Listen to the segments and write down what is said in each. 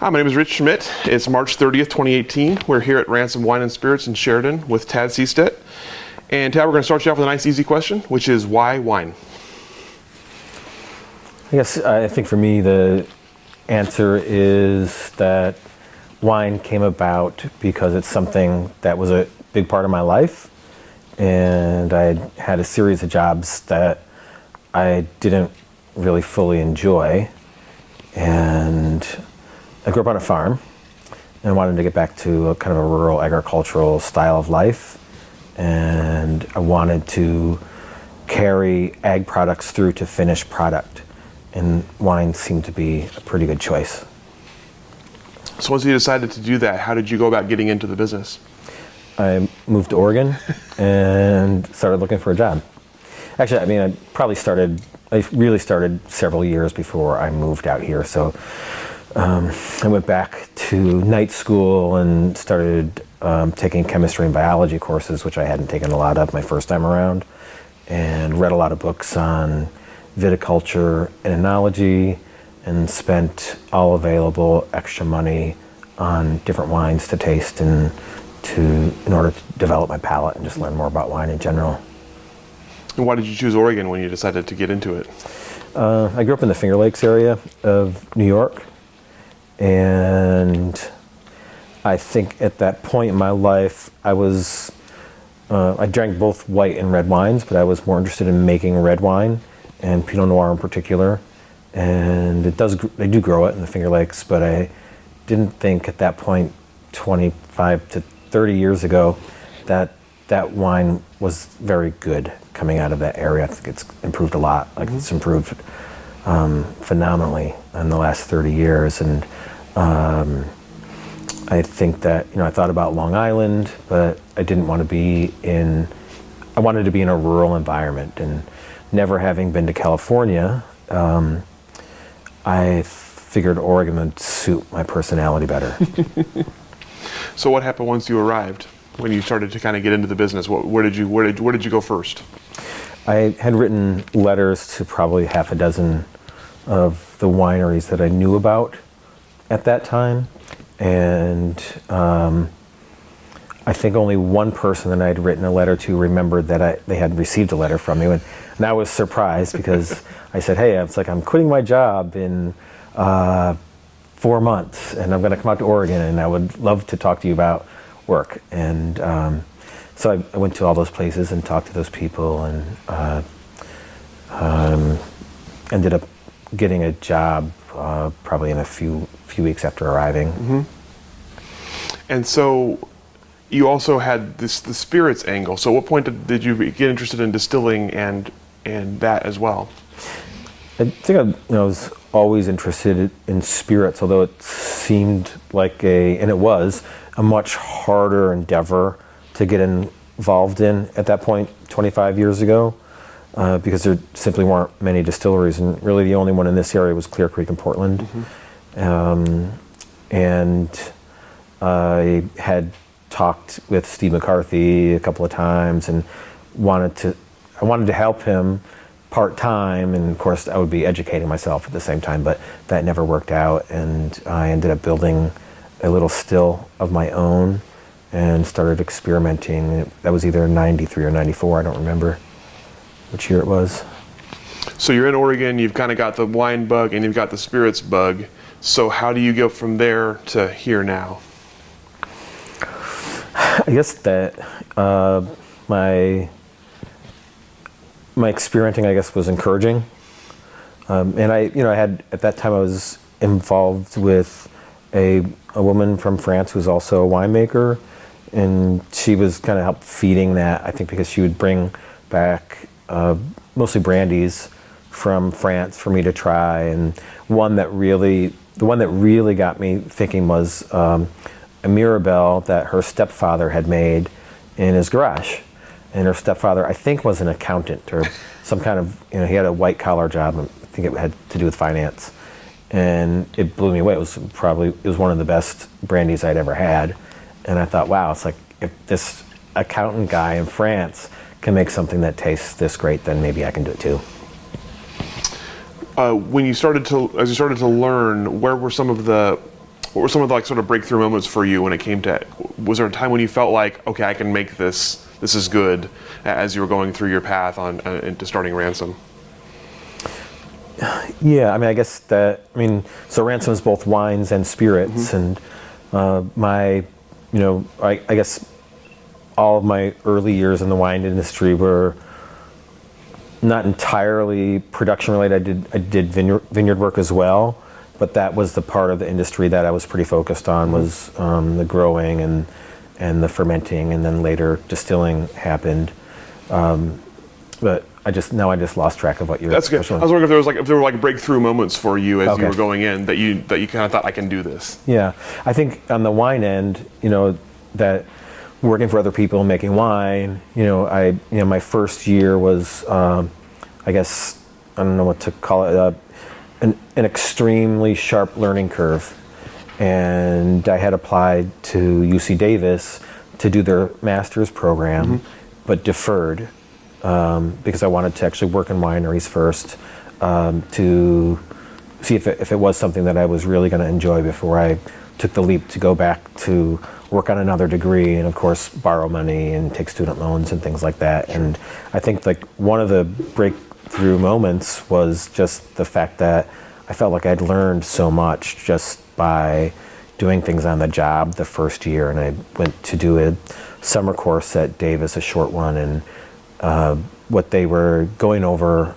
Hi, my name is Rich Schmidt. It's March 30th, 2018. We're here at Ransom Wine and Spirits in Sheridan with Tad Seestedt. And Tad, we're going to start you off with a nice, easy question, which is why wine? I think for me the answer is that wine came about because it's something that was a big part of my life, and I had a series of jobs that I didn't really fully enjoy, and I grew up on a farm and wanted to get back to a kind of a rural agricultural style of life, and I wanted to carry ag products through to finished product, and wine seemed to be a pretty good choice. So once you decided to do that, how did you go about getting into the business? I moved to Oregon and started looking for a job. Actually, I really started several years before I moved out here. So I went back to night school and started taking chemistry and biology courses, which I hadn't taken a lot of my first time around, and read a lot of books on viticulture and enology, and spent all available extra money on different wines to taste and in order to develop my palate and just learn more about wine in general. And why did you choose Oregon when you decided to get into it? I grew up in the Finger Lakes area of New York, and I think at that point in my life I drank both white and red wines, but I was more interested in making red wine, and Pinot Noir in particular. And they do grow it in the Finger Lakes, but I didn't think at that point, 25 to 30 years ago, that wine was very good coming out of that area. I think it's improved a lot. It's improved phenomenally in the last 30 years. And I think that, I thought about Long Island, but I didn't want to be I wanted to be in a rural environment. And never having been to California, I figured Oregon would suit my personality better. So what happened once you arrived? When you started to kind of get into the business, where did you go first? I had written letters to probably half a dozen of the wineries that I knew about at that time, and I think only one person that I had written a letter to remembered that they had received a letter from me, and I was surprised because I said, "Hey, I'm quitting my job in 4 months, and I'm going to come out to Oregon, and I would love to talk to you about work." And so I went to all those places and talked to those people, and ended up getting a job probably in a few weeks after arriving. Mm-hmm. And so you also had the spirits angle. So at what point did you get interested in distilling and that as well? I think I was always interested in spirits, although it seemed like and it was, a much harder endeavor to get involved in at that point 25 years ago, because there simply weren't many distilleries, and really the only one in this area was Clear Creek in Portland. Mm-hmm. And I had talked with Steve McCarthy a couple of times and I wanted to help him part-time, and of course I would be educating myself at the same time, but that never worked out, and I ended up building a little still of my own and started experimenting. That was either 93 or 94, I don't remember which year it was. So you're in Oregon, you've kind of got the wine bug and you've got the spirits bug. So how do you go from there to here now? I guess that my experimenting, was encouraging. And I had, at that time I was involved with a woman from France who's also a winemaker, and she was kind of helped feeding that, I think, because she would bring back mostly brandies from France for me to try. And the one that really got me thinking was a Mirabelle that her stepfather had made in his garage. And her stepfather, I think, was an accountant or some kind of, he had a white collar job. I think it had to do with finance. And it blew me away. It was one of the best brandies I'd ever had. And I thought, wow, it's like, if this accountant guy in France can make something that tastes this great, then maybe I can do it too. As you started to learn, where were some of the What were some of the sort of breakthrough moments for you when it came to? Was there a time when you felt like, okay, I can make this. This is good, as you were going through your path into starting Ransom? Yeah, I guess so Ransom is both wines and spirits, and I guess all of my early years in the wine industry were not entirely production related. I did vineyard work as well, but that was the part of the industry that I was pretty focused on, was the growing and the fermenting, and then later distilling happened. But I just lost track of what you were. That's good. question I was wondering if there were breakthrough moments for you as Okay. you were going in that you kind of thought, I can do this. Yeah, I think on the wine end, that working for other people making wine, my first year was, I guess, I don't know what to call it, an extremely sharp learning curve. And I had applied to UC Davis to do their master's program, but deferred because I wanted to actually work in wineries first to see if it was something that I was really going to enjoy before I took the leap to go back to work on another degree and, of course, borrow money and take student loans and things like that. And I think one of the breakthrough moments was just the fact that I felt like I'd learned so much just by doing things on the job the first year. And I went to do a summer course at Davis, a short one, and what they were going over,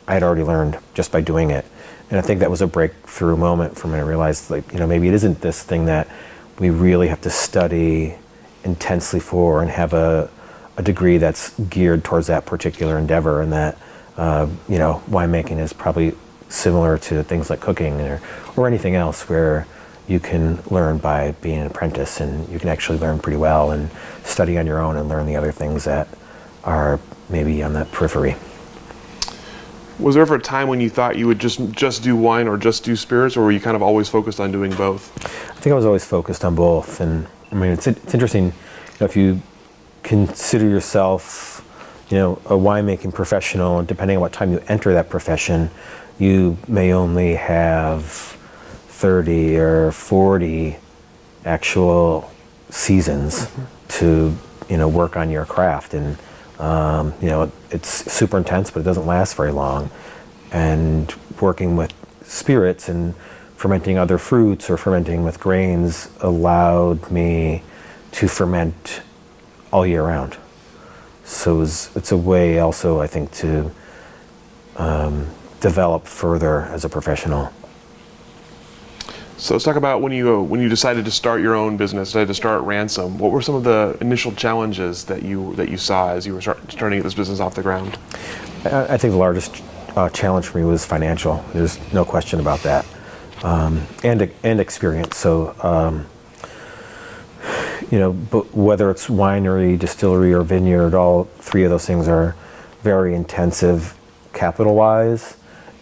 I had already learned just by doing it. And I think that was a breakthrough moment for me. I realized, maybe it isn't this thing that we really have to study intensely for and have a degree that's geared towards that particular endeavor, and that, winemaking is probably similar to things like cooking or anything else where you can learn by being an apprentice, and you can actually learn pretty well and study on your own and learn the other things that are maybe on the periphery. Was there ever a time when you thought you would just do wine or just do spirits, or were you kind of always focused on doing both? I think I was always focused on both. And it's interesting, if you consider yourself, a winemaking professional, and depending on what time you enter that profession, you may only have 30 or 40 actual seasons to, work on your craft. And it's super intense, but it doesn't last very long. And working with spirits and fermenting other fruits or fermenting with grains allowed me to ferment all year round. So it's a way also, I think, to develop further as a professional. So let's talk about when you decided to start your own business, decided to start Ransom. What were some of the initial challenges that you saw as you were starting to get this business off the ground? I think the largest challenge for me was financial. There's no question about that, and experience. So, but whether it's winery, distillery, or vineyard, all three of those things are very intensive, capital-wise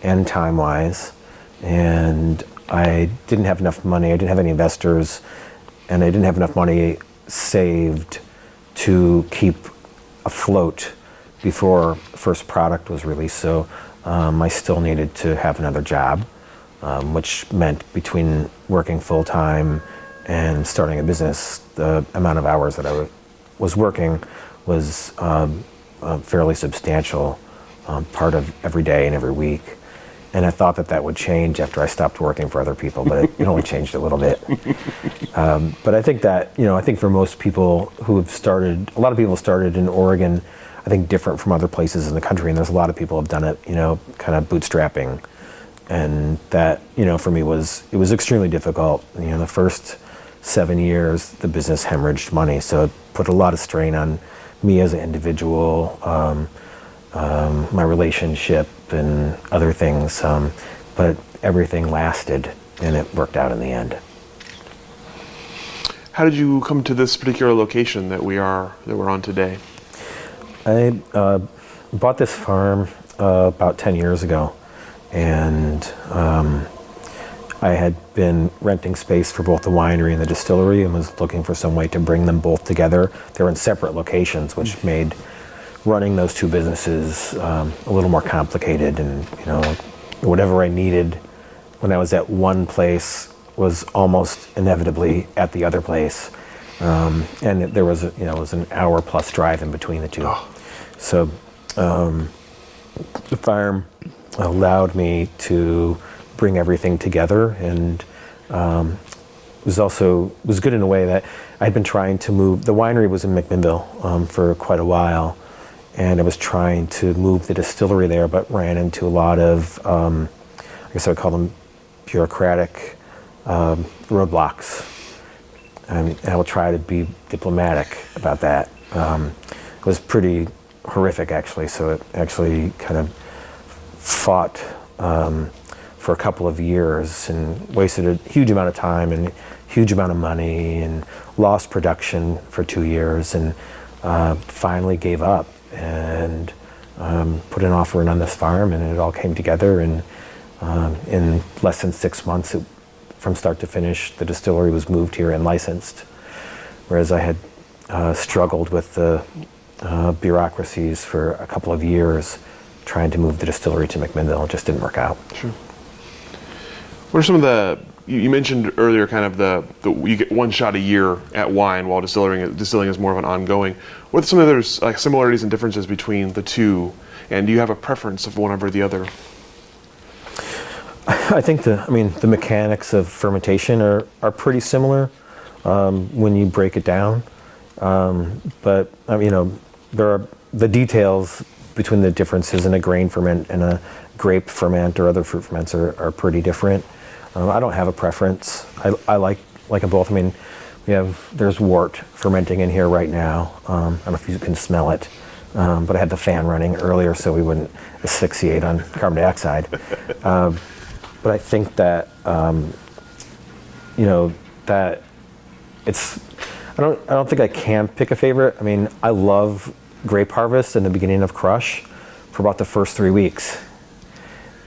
and time-wise, and I didn't have enough money. I didn't have any investors, and I didn't have enough money saved to keep afloat before first product was released. So I still needed to have another job, which meant between working full time and starting a business, the amount of hours that I was working was a fairly substantial part of every day and every week. And I thought that would change after I stopped working for other people, but it only changed a little bit. But I think that, I think for most people who have started, a lot of people started in Oregon, I think different from other places in the country, and there's a lot of people who have done it, kind of bootstrapping. And that, for me it was extremely difficult. The first 7 years, the business hemorrhaged money, so it put a lot of strain on me as an individual, my relationship and other things, but everything lasted and it worked out in the end. How did you come to this particular location that we're on today? I bought this farm about 10 years ago, and I had been renting space for both the winery and the distillery and was looking for some way to bring them both together. They were in separate locations, which made running those two businesses a little more complicated, and whatever I needed when I was at one place, was almost inevitably at the other place. And there was, it was an hour plus drive in between the two. Oh. So the farm allowed me to bring everything together, and was good in a way that I'd been trying to move. The winery was in McMinnville for quite a while, and I was trying to move the distillery there, but ran into a lot of, I guess I would call them bureaucratic roadblocks. And I will try to be diplomatic about that. It was pretty horrific, actually. So it actually kind of fought for a couple of years and wasted a huge amount of time and huge amount of money and lost production for 2 years, and finally gave up and put an offer in on this farm, and it all came together. And in less than 6 months, from start to finish, the distillery was moved here and licensed, whereas I had struggled with the bureaucracies for a couple of years trying to move the distillery to McMinnville. It just didn't work out. Sure. What are some of the, you mentioned earlier kind of the you get one shot a year at wine, while distilling is more of an ongoing. What are some of those like similarities and differences between the two, and do you have a preference of one over the other? I think the mechanics of fermentation are pretty similar when you break it down, but there are the details between the differences in a grain ferment and a grape ferment or other fruit ferments are pretty different. I don't have a preference. I like them both. I mean, there's wort fermenting in here right now. I don't know if you can smell it, but I had the fan running earlier so we wouldn't asphyxiate on carbon dioxide. But I think that that it's. I don't think I can pick a favorite. I mean, I love grape harvest and the beginning of crush for about the first 3 weeks,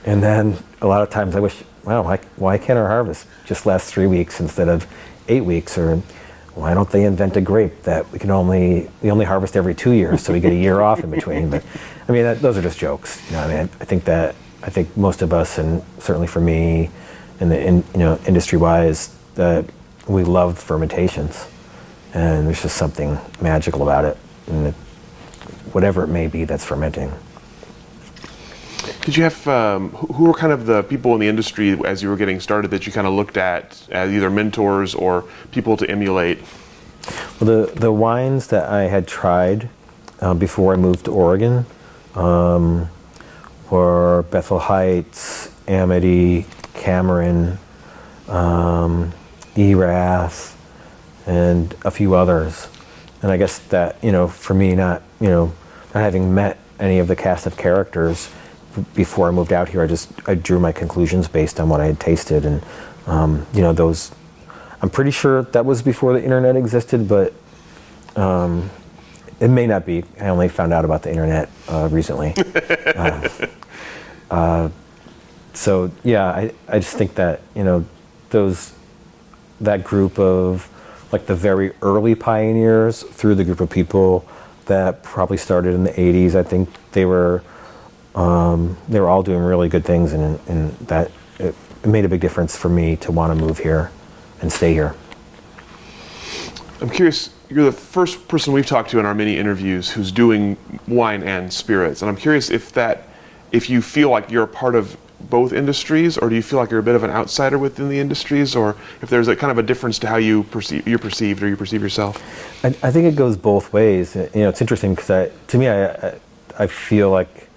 and then a lot of times I wish, wow, why can't our harvest just last 3 weeks instead of 8 weeks? Or why don't they invent a grape that we only harvest every 2 years so we get a year off in between? But I mean, those are just jokes. I think most of us, and certainly for me, industry-wise, that we love fermentations, and there's just something magical about it, and whatever it may be that's fermenting. Did you have who were kind of the people in the industry as you were getting started that you kind of looked at as either mentors or people to emulate? Well, the wines that I had tried before I moved to Oregon were Bethel Heights, Amity, Cameron, Erath, and a few others. And I guess that, for me, not having met any of the cast of characters before I moved out here, I drew my conclusions based on what I had tasted. And, those, I'm pretty sure that was before the internet existed, but it may not be. I only found out about the internet recently. So yeah, I just think that, that group of like the very early pioneers through the group of people that probably started in the 80s, I think they were all doing really good things, and that it made a big difference for me to want to move here and stay here. I'm curious, you're the first person we've talked to in our many interviews who's doing wine and spirits, and I'm curious if you feel like you're a part of both industries, or do you feel like you're a bit of an outsider within the industries, or if there's a kind of a difference to how you perceive yourself? I think it goes both ways. It's interesting because to me, I feel like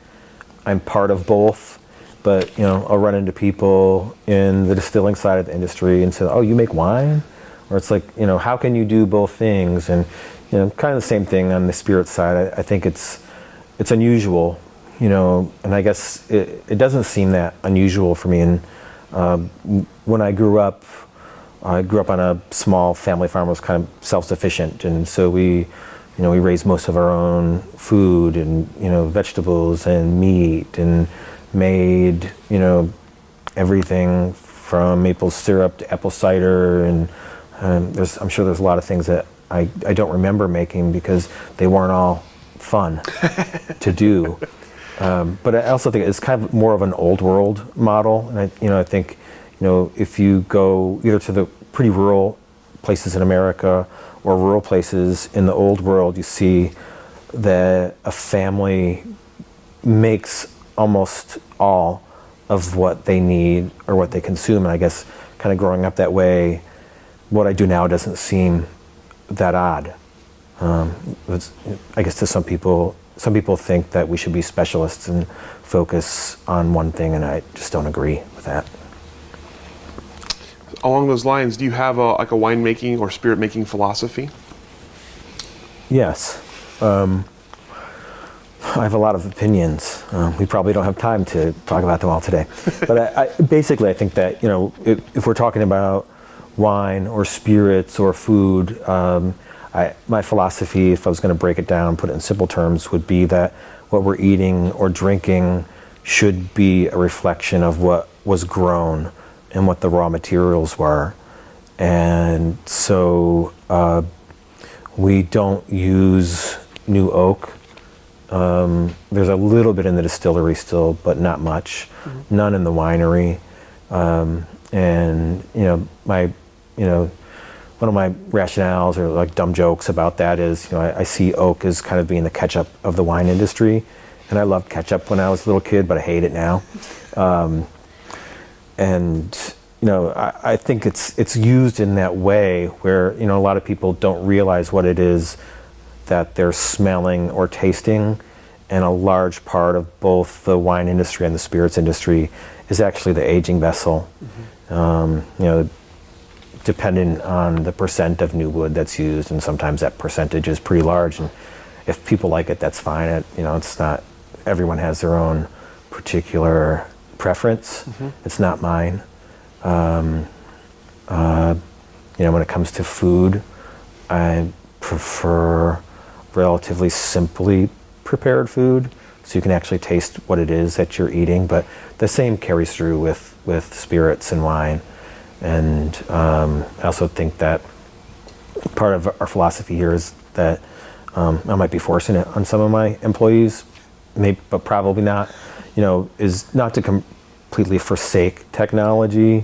I'm part of both, but I'll run into people in the distilling side of the industry and say, "Oh, you make wine?" Or it's like, how can you do both things? And kind of the same thing on the spirit side. I think it's unusual. And I guess it doesn't seem that unusual for me. And when I grew up on a small family farm. It was kind of self-sufficient, and so we raised most of our own food and vegetables and meat, and made everything from maple syrup to apple cider, and I'm sure there's a lot of things that I don't remember making because they weren't all fun to do. But I also think it's kind of more of an old world model, and I think if you go either to the pretty rural places in America or rural places in the old world, you see that a family makes almost all of what they need or what they consume. And I guess kind of growing up that way, what I do now doesn't seem that odd. I guess to some people think that we should be specialists and focus on one thing, and I just don't agree with that. Along those lines, do you have a winemaking or spirit making philosophy? Yes. I have a lot of opinions. We probably don't have time to talk about them all today. But I think that, if we're talking about wine or spirits or food, my philosophy, if I was going to break it down, put it in simple terms, would be that what we're eating or drinking should be a reflection of what was grown and what the raw materials were. And so we don't use new oak. There's a little bit in the distillery still, but not much. Mm-hmm. None in the winery. One of my rationales or like dumb jokes about that is, I see oak as kind of being the ketchup of the wine industry. And I loved ketchup when I was a little kid, but I hate it now. I think it's used in that way where, a lot of people don't realize what it is that they're smelling or tasting. And a large part of both the wine industry and the spirits industry is actually the aging vessel. Mm-hmm. Depending on the percent of new wood that's used, and sometimes that percentage is pretty large. And if people like it, that's fine. It's not, everyone has their own particular preference. Mm-hmm. It's not mine. When it comes to food, I prefer relatively simply prepared food, so you can actually taste what it is that you're eating. But the same carries through with spirits and wine. And I also think that part of our philosophy here is that I might be forcing it on some of my employees, maybe, but probably not, is not to completely forsake technology,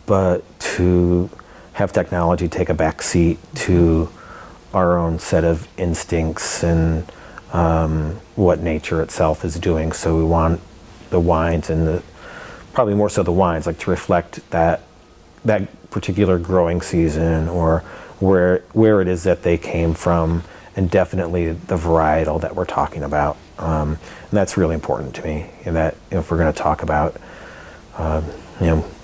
but to have technology take a back seat to our own set of instincts and what nature itself is doing. So we want the wines and probably more so the wines, like to reflect that particular growing season or where it is that they came from, and definitely the varietal that we're talking about. And that's really important to me. And that if we're going to talk about, I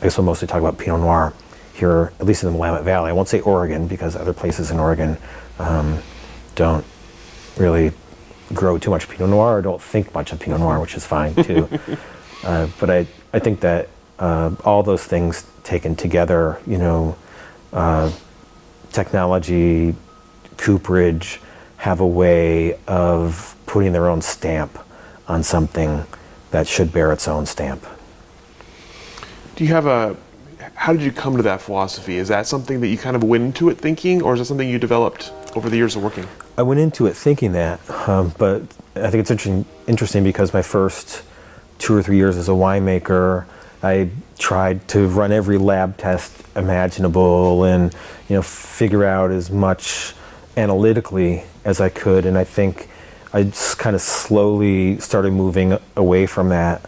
guess we'll mostly talk about Pinot Noir here, at least in the Willamette Valley. I won't say Oregon, because other places in Oregon don't really grow too much Pinot Noir or don't think much of Pinot Noir, which is fine too. But I think that all those things taken together, technology, cooperage, have a way of putting their own stamp on something that should bear its own stamp. How did you come to that philosophy? Is that something that you kind of went into it thinking, or is it something you developed over the years of working? I went into it thinking that, but I think it's interesting because my first 2 or 3 years as a winemaker, I tried to run every lab test imaginable and figure out as much analytically as I could. And I think I just kind of slowly started moving away from that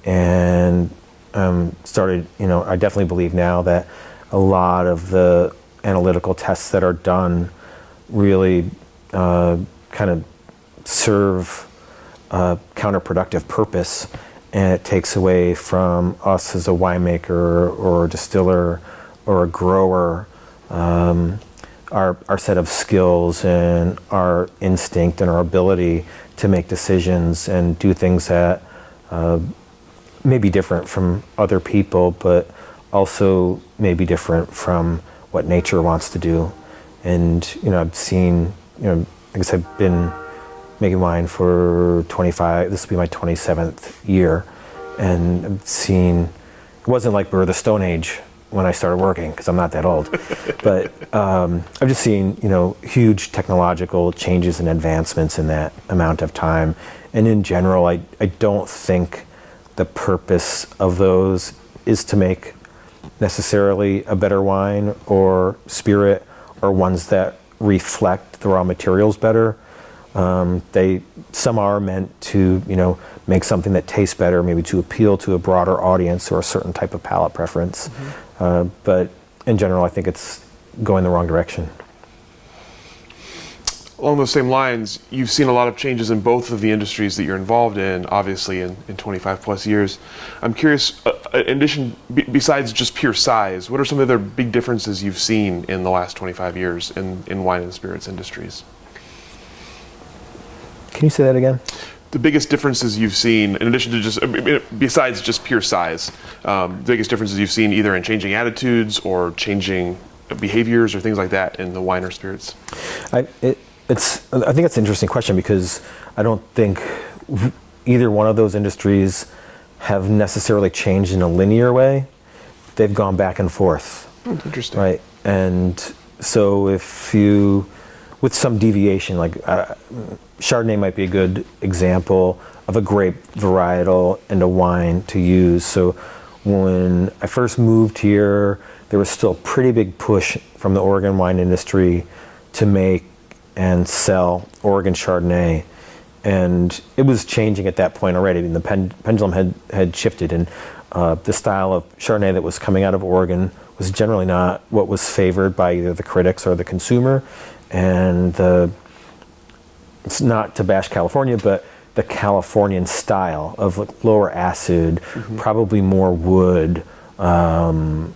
and I definitely believe now that a lot of the analytical tests that are done really kind of serve a counterproductive purpose, and it takes away from us as a winemaker or a distiller or a grower, our set of skills and our instinct and our ability to make decisions and do things that may be different from other people, but also may be different from what nature wants to do. And I've seen, I guess I've been making wine for 25, this will be my 27th year, and I've seen, it wasn't like we were the Stone Age when I started working, because I'm not that old, but I've just seen, huge technological changes and advancements in that amount of time. And in general, I don't think the purpose of those is to make necessarily a better wine or spirit, or ones that reflect the raw materials better. Some are meant to, make something that tastes better, maybe to appeal to a broader audience or a certain type of palate preference. But in general, I think it's going the wrong direction. Along those same lines, you've seen a lot of changes in both of the industries that you're involved in, obviously in 25 plus years. I'm curious, in addition, besides just pure size, what are some of the other big differences you've seen in the last 25 years in wine and spirits industries? Can you say that again? The biggest differences you've seen, in addition to just, besides just pure size, the biggest differences you've seen either in changing attitudes or changing behaviors or things like that in the wine or spirits? I think it's an interesting question, because I don't think either one of those industries have necessarily changed in a linear way. They've gone back and forth. Interesting. Right. And so with some deviation, like Chardonnay might be a good example of a grape varietal and a wine to use. So when I first moved here, there was still a pretty big push from the Oregon wine industry to make and sell Oregon Chardonnay. And it was changing at that point already. I mean, the pendulum had shifted, and the style of Chardonnay that was coming out of Oregon was generally not what was favored by either the critics or the consumer. And it's not to bash California, but the Californian style of lower acid, probably more wood, and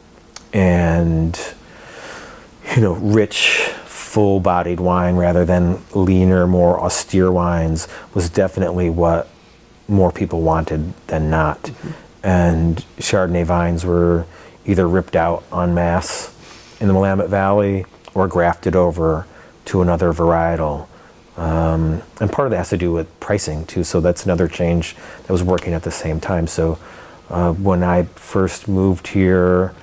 rich, full-bodied wine rather than leaner, more austere wines was definitely what more people wanted than not. And Chardonnay vines were either ripped out en masse in the Willamette Valley or grafted over to another varietal. And part of that has to do with pricing too, so that's another change that was working at the same time. So when I first moved here,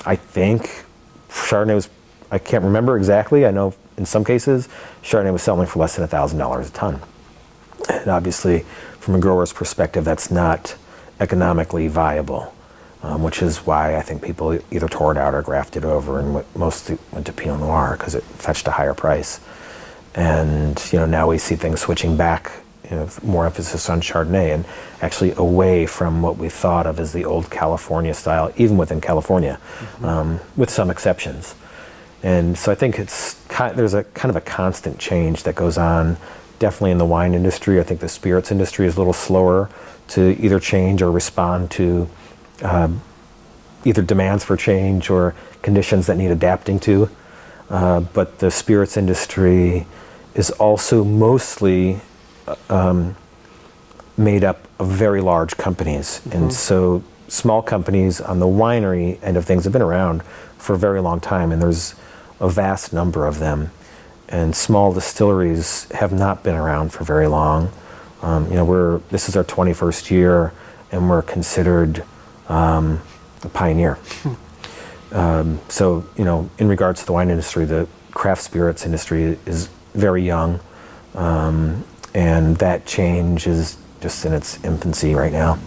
I think Chardonnay was, I can't remember exactly, I know in some cases Chardonnay was selling for less than $1,000 a ton. And obviously from a grower's perspective, that's not economically viable. Which is why I think people either tore it out or grafted over, and mostly went to Pinot Noir because it fetched a higher price. And now we see things switching back, more emphasis on Chardonnay and actually away from what we thought of as the old California style, even within California, with some exceptions. And so I think there's a kind of a constant change that goes on, definitely in the wine industry. I think the spirits industry is a little slower to either change or respond to either demands for change or conditions that need adapting to. But the spirits industry is also mostly made up of very large companies. And so small companies on the winery end of things have been around for a very long time, and there's a vast number of them. And small distilleries have not been around for very long. This is our 21st year, and we're considered a pioneer. So, in regards to the wine industry, the craft spirits industry is very young, and that change is just in its infancy right now.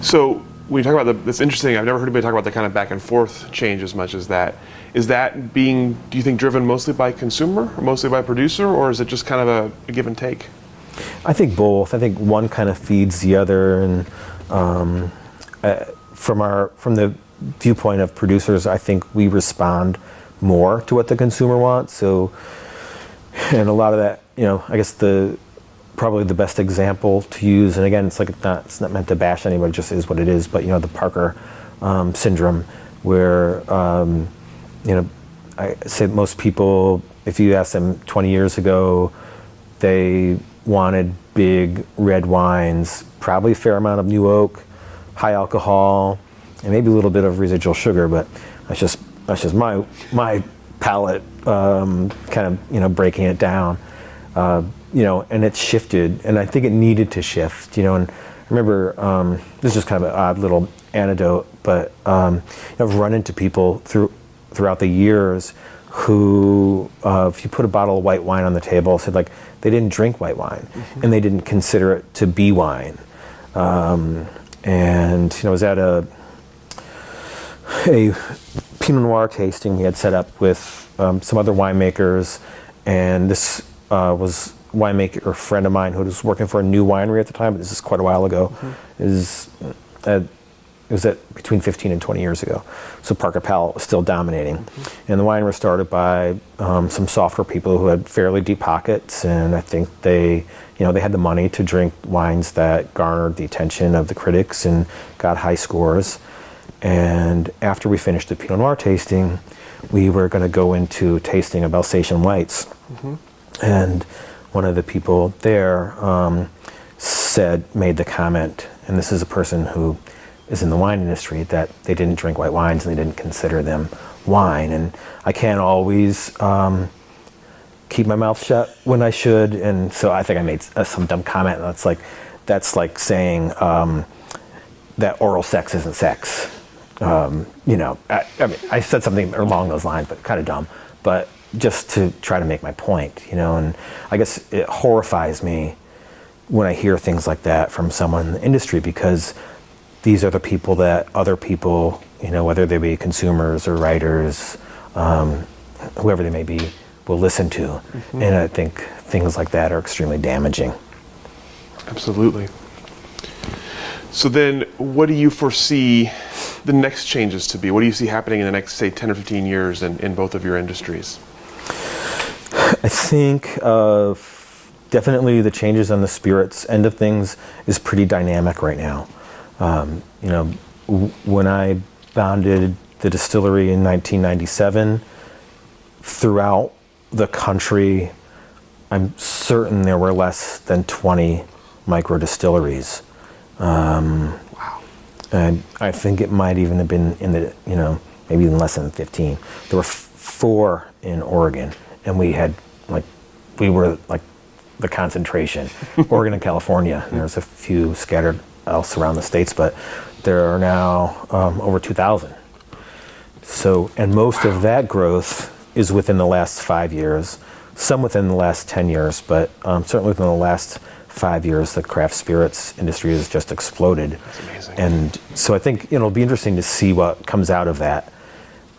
So when you talk about that's interesting. I've never heard anybody talk about the kind of back and forth change as much as that. Is that being, do you think, driven mostly by consumer or mostly by producer, or is it just kind of a give and take? I think both. I think one kind of feeds the other, and from the viewpoint of producers, I think we respond more to what the consumer wants. So, and a lot of that, I guess probably the best example to use, and again, it's not meant to bash anybody, it just is what it is. But the Parker syndrome, where I say most people, if you ask them 20 years ago, they wanted big red wines, probably a fair amount of new oak, high alcohol, and maybe a little bit of residual sugar, but that's just my palate kind of breaking it down. And it shifted, and I think it needed to shift. And I remember this is just kind of an odd little anecdote, but I've run into people throughout the years who, if you put a bottle of white wine on the table, said they didn't drink white wine, and they didn't consider it to be wine. And I was at a Pinot Noir tasting he had set up with some other winemakers, and this was winemaker, or friend of mine who was working for a new winery at the time, but this is quite a while ago. It was at between 15 and 20 years ago. So Parker Powell was still dominating. And the wine was started by some softer people who had fairly deep pockets, and I think they had the money to drink wines that garnered the attention of the critics and got high scores. And after we finished the Pinot Noir tasting, we were going to go into tasting of Alsatian whites. And one of the people there made the comment, and this is a person who is in the wine industry, that they didn't drink white wines and they didn't consider them wine. And I can't always keep my mouth shut when I should, and so I think I made some dumb comment. That's like saying that oral sex isn't sex. I mean, I said something along those lines, but kind of dumb. But just to try to make my point, and I guess it horrifies me when I hear things like that from someone in the industry, because these are the people that other people, whether they be consumers or writers, whoever they may be, will listen to. And I think things like that are extremely damaging. Absolutely. So then, what do you foresee the next changes to be? What do you see happening in the next, say, 10 or 15 years in both of your industries? I think definitely the changes on the spirits end of things is pretty dynamic right now. When I founded the distillery in 1997, throughout the country, I'm certain there were less than 20 micro distilleries. Wow. And I think it might even have been in the, maybe even less than 15. There were 4 in Oregon, and we were the concentration. Oregon and California, and there's a few scattered else around the states, but there are now over 2,000. So, and most of that growth is within the last 5 years, some within the last 10 years, but certainly within the last 5 years, the craft spirits industry has just exploded. That's amazing. And so I think it'll be interesting to see what comes out of that.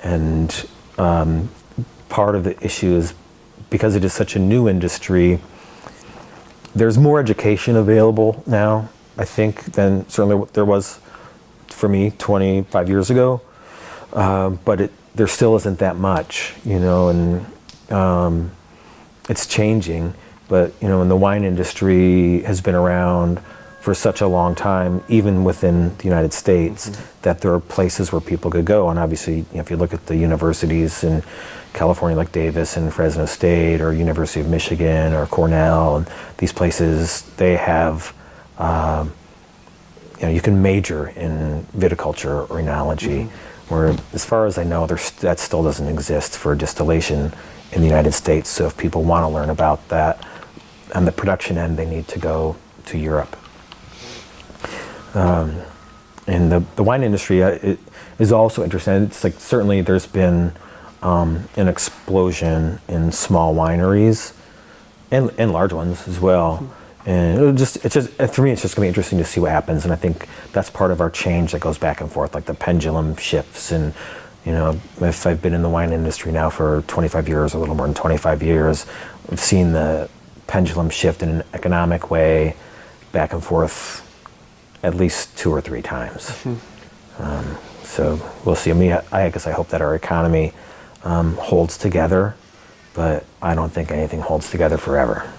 And part of the issue is, because it is such a new industry, there's more education available now, I think, than certainly what there was for me 25 years ago. But there still isn't that much, and it's changing. But, and the wine industry has been around for such a long time, even within the United States, that there are places where people could go. And obviously, if you look at the universities in California, like Davis and Fresno State, or University of Michigan, or Cornell, and these places, they have, you can major in viticulture or enology, where, as far as I know, that still doesn't exist for distillation in the United States. So if people want to learn about that on the production end, they need to go to Europe. And the wine industry it is also interesting. It's like, certainly there's been an explosion in small wineries and large ones as well. And it's just for me, it's just going to be interesting to see what happens. And I think that's part of our change that goes back and forth, like the pendulum shifts. And if I've been in the wine industry now for 25 years, a little more than 25 years, we've seen the pendulum shift in an economic way back and forth at least 2 or 3 times. So we'll see. I guess I hope that our economy holds together, but I don't think anything holds together forever.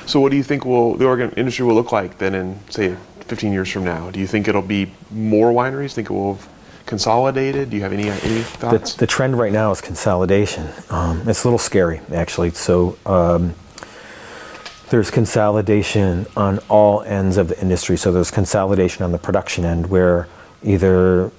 So what do you think the Oregon industry will look like then in, say, 15 years from now? Do you think it'll be more wineries? Think it will have consolidated? Do you have any thoughts? The trend right now is consolidation. It's a little scary, actually. So there's consolidation on all ends of the industry. So there's consolidation on the production end, where either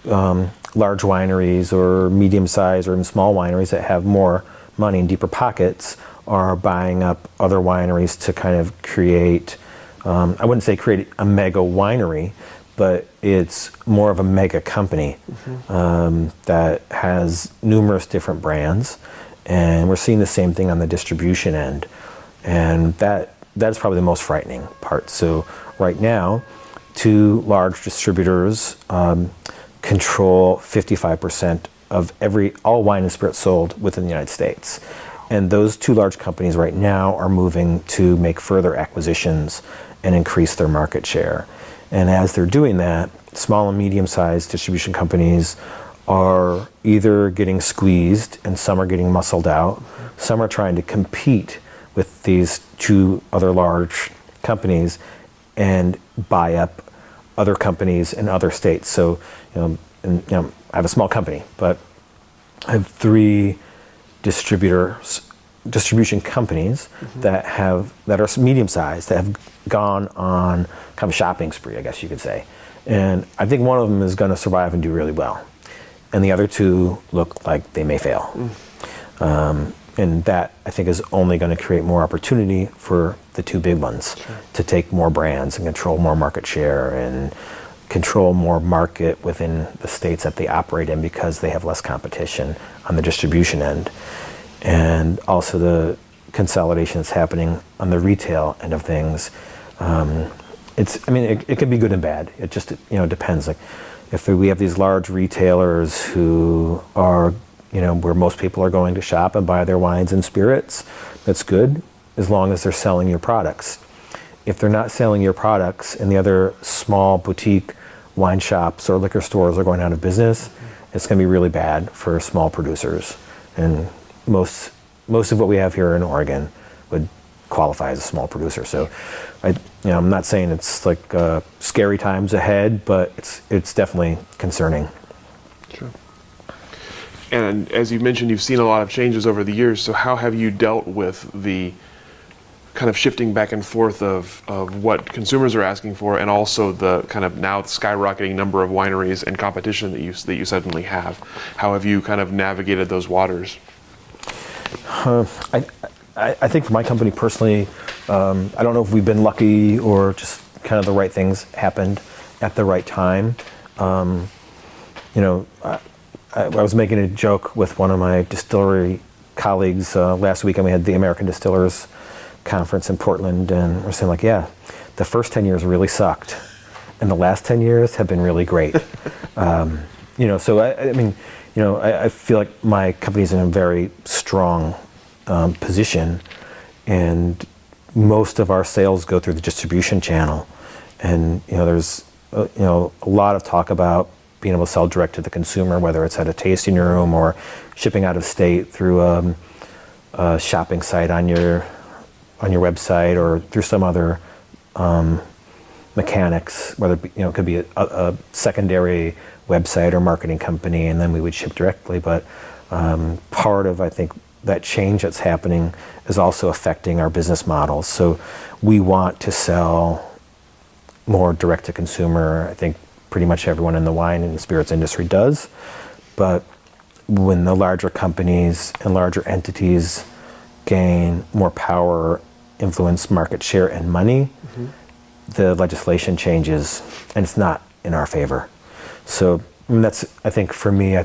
large wineries or medium-sized or even small wineries that have more money and deeper pockets are buying up other wineries to kind of create, I wouldn't say create a mega winery, but it's more of a mega company that has numerous different brands. And we're seeing the same thing on the distribution end. And that is probably the most frightening part. So right now, two large distributors control 55% of all wine and spirits sold within the United States. And those two large companies right now are moving to make further acquisitions and increase their market share. And as they're doing that, small and medium-sized distribution companies are either getting squeezed and some are getting muscled out. Some are trying to compete with these two other large companies and buy up other companies in other states. So, I have a small company, but I have three distribution companies that are medium-sized, that have gone on kind of a shopping spree, I guess you could say. And I think one of them is going to survive and do really well. And the other two look like they may fail. And that, I think, is only going to create more opportunity for the two big ones to take more brands and control more market share and control more market within the states that they operate in, because they have less competition on the distribution end. And also the consolidation that's happening on the retail end of things. It can be good and bad. It just, depends. Like, if we have these large retailers who are, where most people are going to shop and buy their wines and spirits, that's good, as long as they're selling your products. If they're not selling your products and the other small boutique wine shops or liquor stores are going out of business, it's going to be really bad for small producers. And most of what we have here in Oregon would qualify as a small producer. So I'm not saying it's like scary times ahead, but it's definitely concerning. Sure. And as you mentioned, you've seen a lot of changes over the years. So how have you dealt with the kind of shifting back and forth of what consumers are asking for, and also the kind of now skyrocketing number of wineries and competition that you suddenly have? How have you kind of navigated those waters? I think for my company personally, I don't know if we've been lucky or just kind of the right things happened at the right time. I was making a joke with one of my distillery colleagues last weekend. We had the American Distillers Conference in Portland, and we're saying, like, yeah, the first 10 years really sucked, and the last 10 years have been really great. So I feel like my company's in a very strong position, and most of our sales go through the distribution channel. And there's a lot of talk about being able to sell direct to the consumer, whether it's at a tasting room or shipping out of state through a shopping site on your website or through some other mechanics, whether it could be a secondary website or marketing company, and then we would ship directly. But part of, I think, that change that's happening is also affecting our business models. So we want to sell more direct to consumer. I think pretty much everyone in the wine and spirits industry does. But when the larger companies and larger entities gain more power, influence, market share, and money, the legislation changes, and it's not in our favor. So that's, I think, for me,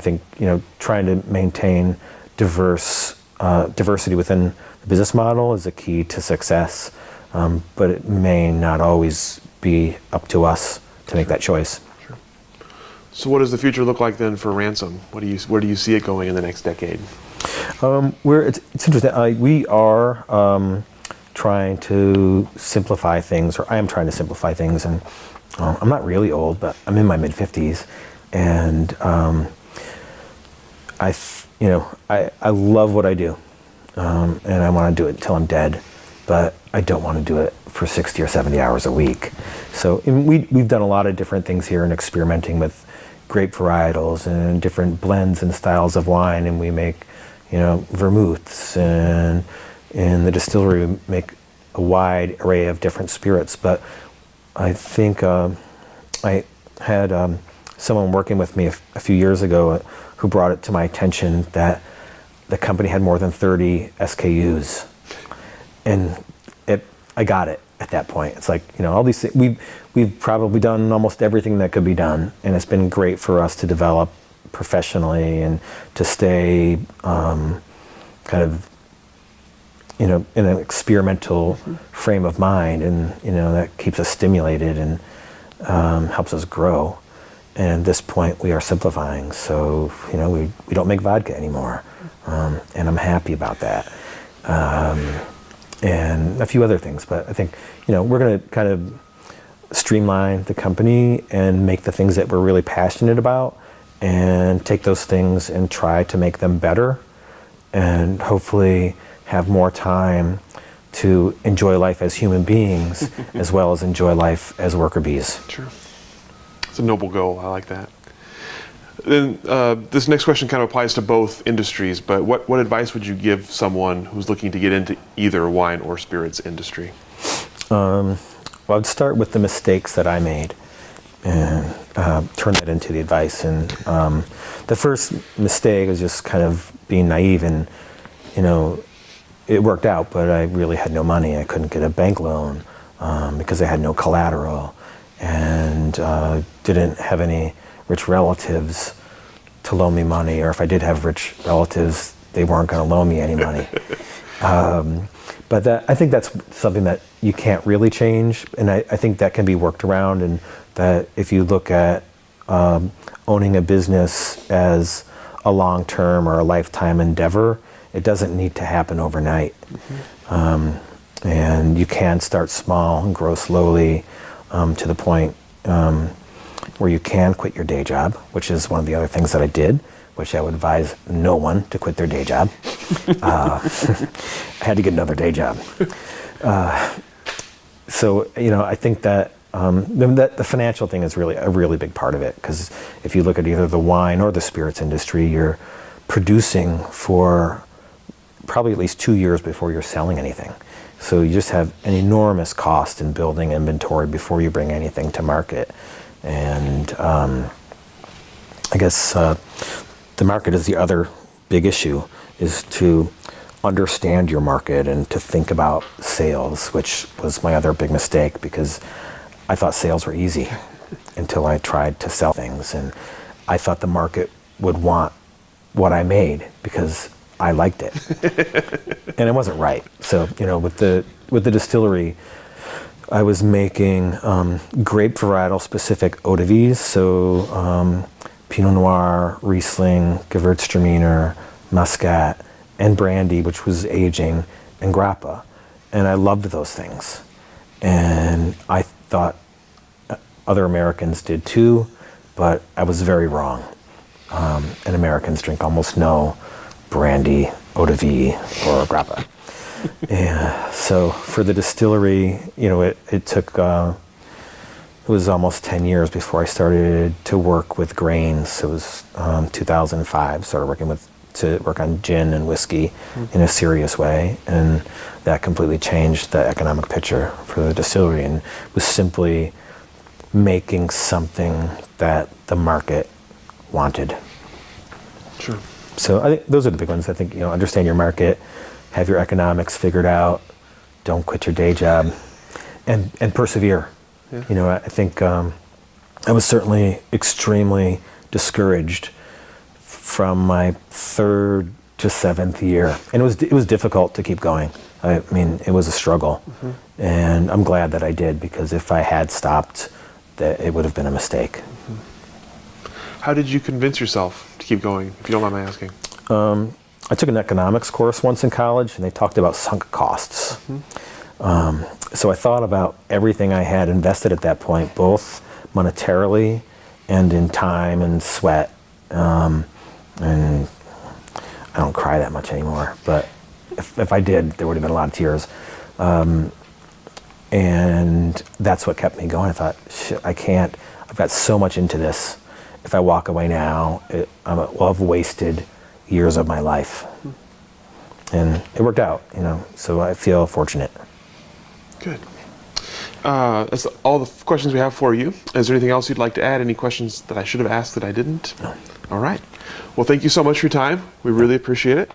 trying to maintain diversity within the business model is a key to success, but it may not always be up to us to make that choice. Sure. So what does the future look like then for Ransom? Where do you see it going in the next decade? It's interesting. We are trying to simplify things, or I am trying to simplify things, and I'm not really old, but I'm in my mid-50s, and I love what I do, and I want to do it until I'm dead, but I don't want to do it for 60 or 70 hours a week. So we've done a lot of different things here and experimenting with grape varietals and different blends and styles of wine, and we make vermouths, and in the distillery we make a wide array of different spirits. But I think I had someone working with me a few years ago who brought it to my attention that the company had more than 30 SKUs, and I got it at that point. It's like, all these things, we've probably done almost everything that could be done, and it's been great for us to develop professionally and to stay kind of in an experimental frame of mind, and that keeps us stimulated. And helps us grow. And at this point, we are simplifying. So, we don't make vodka anymore. And I'm happy about that. And a few other things. But I think, we're going to kind of streamline the company and make the things that we're really passionate about and take those things and try to make them better and hopefully have more time to enjoy life as human beings as well as enjoy life as worker bees. Sure. It's a noble goal. I like that. Then this next question kind of applies to both industries, but what advice would you give someone who's looking to get into either wine or spirits industry? Well, I'd start with the mistakes that I made and turn that into the advice. And the first mistake was just kind of being naive, and it worked out, but I really had no money. I couldn't get a bank loan because I had no collateral and didn't have any rich relatives to loan me money, or if I did have rich relatives, they weren't going to loan me any money. But I think that's something that you can't really change, and I think that can be worked around, and that if you look at owning a business as a long-term or a lifetime endeavor, it doesn't need to happen overnight. Mm-hmm. And you can start small and grow slowly to the point where you can quit your day job, which is one of the other things that I did, which I would advise no one to quit their day job. I had to get another day job. So, I think that that the financial thing is really a really big part of it, because if you look at either the wine or the spirits industry, you're producing for probably at least 2 years before you're selling anything. So you just have an enormous cost in building inventory before you bring anything to market. And I guess the market is the other big issue, is to understand your market and to think about sales, which was my other big mistake, because I thought sales were easy until I tried to sell things. And I thought the market would want what I made because I liked it. And it wasn't right. So, with the distillery, I was making grape varietal specific eau de vie, so Pinot Noir, Riesling, Gewürztraminer, Muscat, and brandy, which was aging, and grappa. And I loved those things. And I thought other Americans did too, but I was very wrong. And Americans drink almost no brandy, eau de vie, or grappa. And so for the distillery, it took, it was almost 10 years before I started to work with grains. It was 2005, started to work on gin and whiskey in a serious way. And that completely changed the economic picture for the distillery, and was simply making something that the market wanted. Sure. So I think those are the big ones. I think, understand your market, have your economics figured out, don't quit your day job, and persevere. Yeah. I think I was certainly extremely discouraged from my 3rd to 7th year. And it was difficult to keep going. I mean, it was a struggle. Mm-hmm. And I'm glad that I did, because if I had stopped, that it would have been a mistake. Mm-hmm. How did you convince yourself to keep going, if you don't mind my asking? I took an economics course once in college, and they talked about sunk costs. Mm-hmm. So I thought about everything I had invested at that point, both monetarily and in time and sweat. And I don't cry that much anymore, but if I did, there would have been a lot of tears. And that's what kept me going. I thought, shit, I've got so much into this. If I walk away now, I'll have wasted years of my life. And it worked out, so I feel fortunate. Good. That's all the questions we have for you. Is there anything else you'd like to add? Any questions that I should have asked that I didn't? No. All right. Well, thank you so much for your time. We really appreciate it.